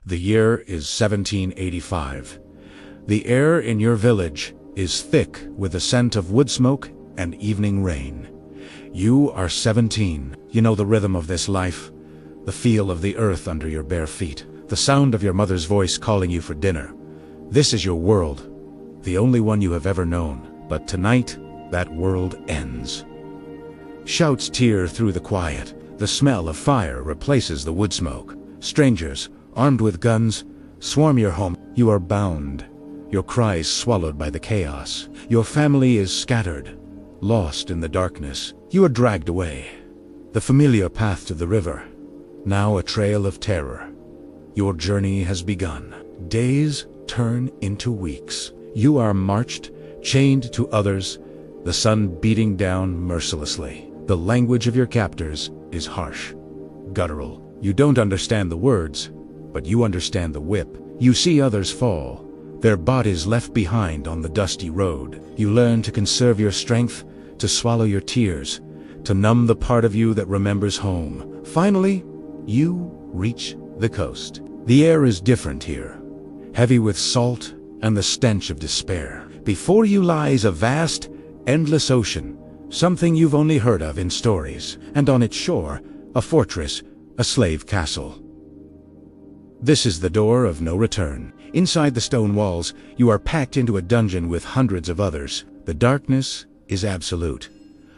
The year is 1785. The air in your village is thick with the scent of wood smoke and evening rain. You are 17. You know the rhythm of this life, the feel of the earth under your bare feet, the sound of your mother's voice calling you for dinner. This is your world, the only one you have ever known. But tonight, that world ends. Shouts tear through the quiet. The smell of fire replaces the wood smoke. Strangers, armed with guns, swarm your home. You are bound, your cries swallowed by the chaos. Your family is scattered, lost in the darkness. You are dragged away. The familiar path to the river, now a trail of terror. Your journey has begun. Days turn into weeks. You are marched, chained to others, the sun beating down mercilessly. The language of your captors is harsh, guttural. You don't understand the words, but you understand the whip. You see others fall, their bodies left behind on the dusty road. You learn to conserve your strength, to swallow your tears, to numb the part of you that remembers home. Finally, you reach the coast. The air is different here, heavy with salt and the stench of despair. Before you lies a vast, endless ocean, something you've only heard of in stories, and on its shore, a fortress, a slave castle. This is the door of no return. Inside the stone walls, you are packed into a dungeon with hundreds of others. The darkness is absolute,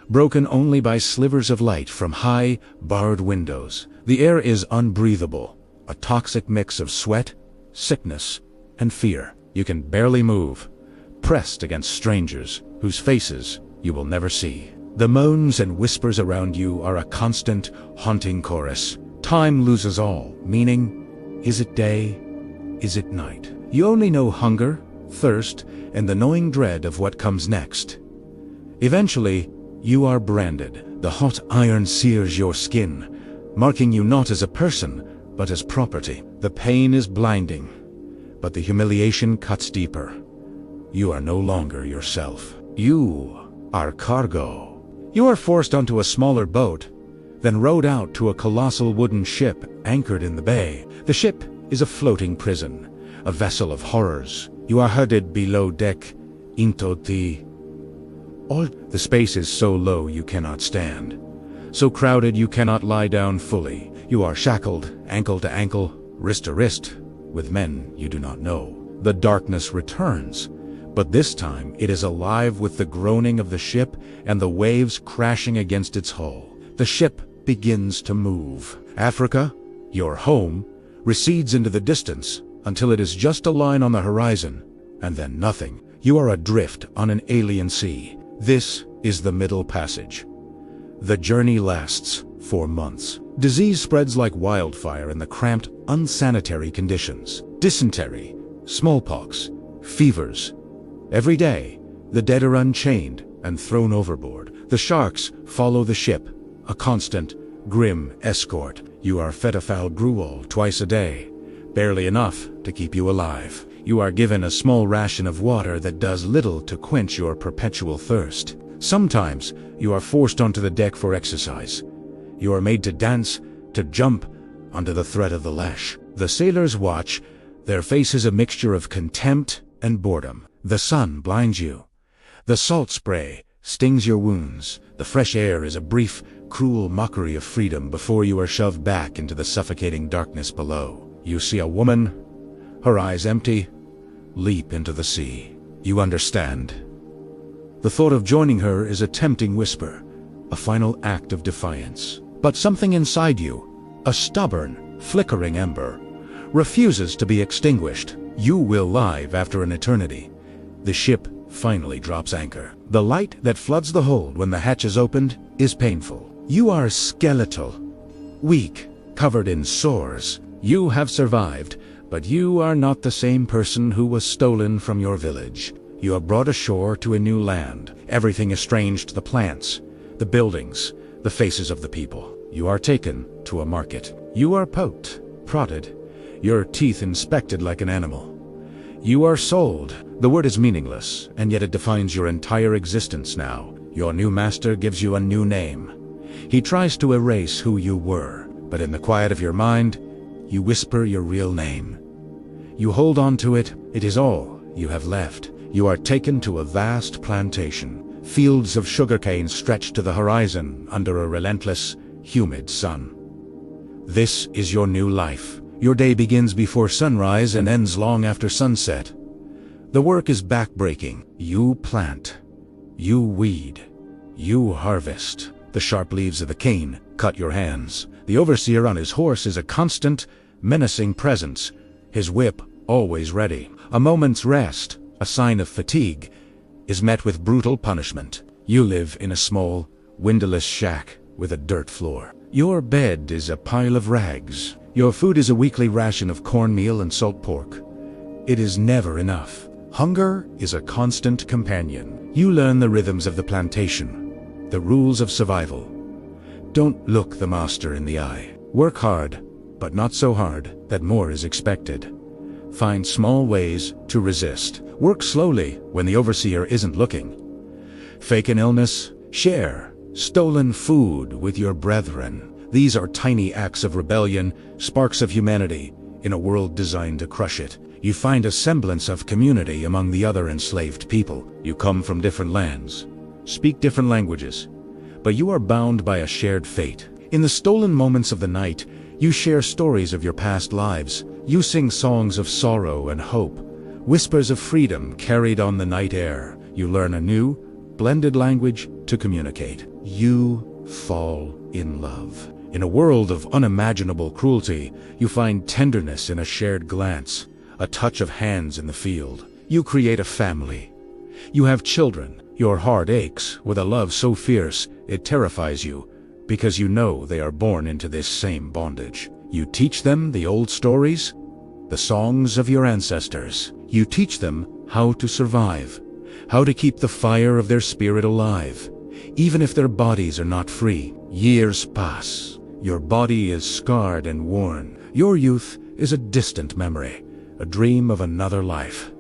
broken only by slivers of light from high, barred windows. The air is unbreathable, a toxic mix of sweat, sickness, and fear. You can barely move, pressed against strangers whose faces you will never see. The moans and whispers around you are a constant, haunting chorus. Time loses all meaning. Is it day? Is it night? You only know hunger, thirst, and the gnawing dread of what comes next. Eventually, you are branded. The hot iron sears your skin, marking you not as a person, but as property. The pain is blinding, but the humiliation cuts deeper. You are no longer yourself. You are cargo. You are forced onto a smaller boat, then rowed out to a colossal wooden ship anchored in the bay. The ship is a floating prison, a vessel of horrors. You are herded below deck into the space is so low you cannot stand, so crowded you cannot lie down fully. You are shackled, ankle to ankle, wrist to wrist, with men you do not know. The darkness returns, but this time it is alive with the groaning of the ship and the waves crashing against its hull. The ship begins to move. Africa, your home, recedes into the distance until it is just a line on the horizon, and then nothing. You are adrift on an alien sea. This is the Middle Passage. The journey lasts for months. Disease spreads like wildfire in the cramped, unsanitary conditions. Dysentery, smallpox, fevers. Every day, the dead are unchained and thrown overboard. The sharks follow the ship, a constant, grim escort. You are fed a foul gruel twice a day, barely enough to keep you alive. You are given a small ration of water that does little to quench your perpetual thirst. Sometimes you are forced onto the deck for exercise. You are made to dance, to jump, under the threat of the lash. The sailors watch, their faces a mixture of contempt and boredom. The sun blinds you. The salt spray stings your wounds. The fresh air is a brief, cruel mockery of freedom before you are shoved back into the suffocating darkness below. You see a woman, her eyes empty, leap into the sea. You understand. The thought of joining her is a tempting whisper, a final act of defiance. But something inside you, a stubborn, flickering ember, refuses to be extinguished. You will live after an eternity. The ship finally drops anchor. The light that floods the hold when the hatch is opened is painful. You are skeletal, weak, covered in sores. You have survived, but you are not the same person who was stolen from your village. You are brought ashore to a new land. Everything is strange to the plants, the buildings, the faces of the people. You are taken to a market. You are poked, prodded, your teeth inspected like an animal. You are sold. The word is meaningless, and yet it defines your entire existence now. Your new master gives you a new name. He tries to erase who you were, but in the quiet of your mind, You whisper your real name. You hold on to it. It is all you have left. You are taken to a vast plantation. Fields of sugarcane stretch to the horizon under a relentless, humid sun. This is your new life. Your day begins before sunrise and ends long after sunset. The work is backbreaking. You plant. You weed. You harvest. The sharp leaves of the cane cut your hands. The overseer on his horse is a constant, menacing presence, his whip always ready. A moment's rest, a sign of fatigue, is met with brutal punishment. You live in a small, windowless shack with a dirt floor. Your bed is a pile of rags. Your food is a weekly ration of cornmeal and salt pork. It is never enough. Hunger is a constant companion. You learn the rhythms of the plantation, the rules of survival. Don't look the master in the eye. Work hard, but not so hard that more is expected. Find small ways to resist. Work slowly when the overseer isn't looking. Fake an illness, share stolen food with your brethren. These are tiny acts of rebellion, sparks of humanity, in a world designed to crush it. You find a semblance of community among the other enslaved people. You come from different lands, speak different languages, but you are bound by a shared fate. In the stolen moments of the night, you share stories of your past lives. You sing songs of sorrow and hope, whispers of freedom carried on the night air. You learn a new, blended language to communicate. You fall in love. In a world of unimaginable cruelty, you find tenderness in a shared glance, a touch of hands in the field. You create a family. You have children. Your heart aches with a love so fierce it terrifies you, because you know they are born into this same bondage. You teach them the old stories, the songs of your ancestors. You teach them how to survive, how to keep the fire of their spirit alive, even if their bodies are not free. Years pass. Your body is scarred and worn. Your youth is a distant memory, a dream of another life.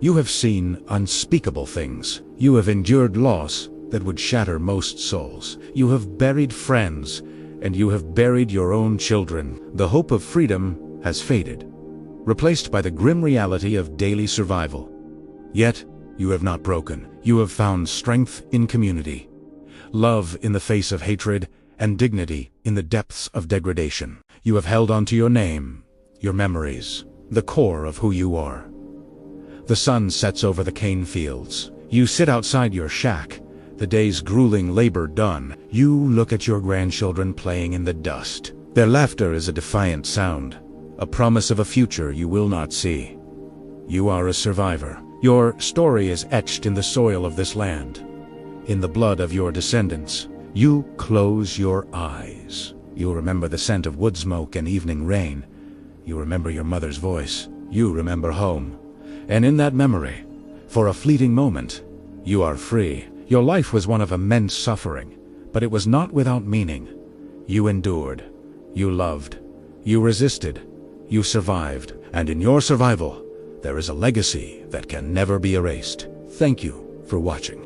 You have seen unspeakable things. You have endured loss that would shatter most souls. You have buried friends, and you have buried your own children. The hope of freedom has faded, replaced by the grim reality of daily survival. Yet, you have not broken. You have found strength in community, love in the face of hatred, and dignity in the depths of degradation. You have held on to your name, your memories, the core of who you are. The sun sets over the cane fields. You sit outside your shack, the day's grueling labor done. You look at your grandchildren playing in the dust. Their laughter is a defiant sound, a promise of a future you will not see. You are a survivor. Your story is etched in the soil of this land, in the blood of your descendants. You close your eyes. You remember the scent of wood smoke and evening rain. You remember your mother's voice. You remember home. And in that memory, for a fleeting moment, you are free. Your life was one of immense suffering, but it was not without meaning. You endured. You loved. You resisted. You survived. And in your survival, there is a legacy that can never be erased. Thank you for watching.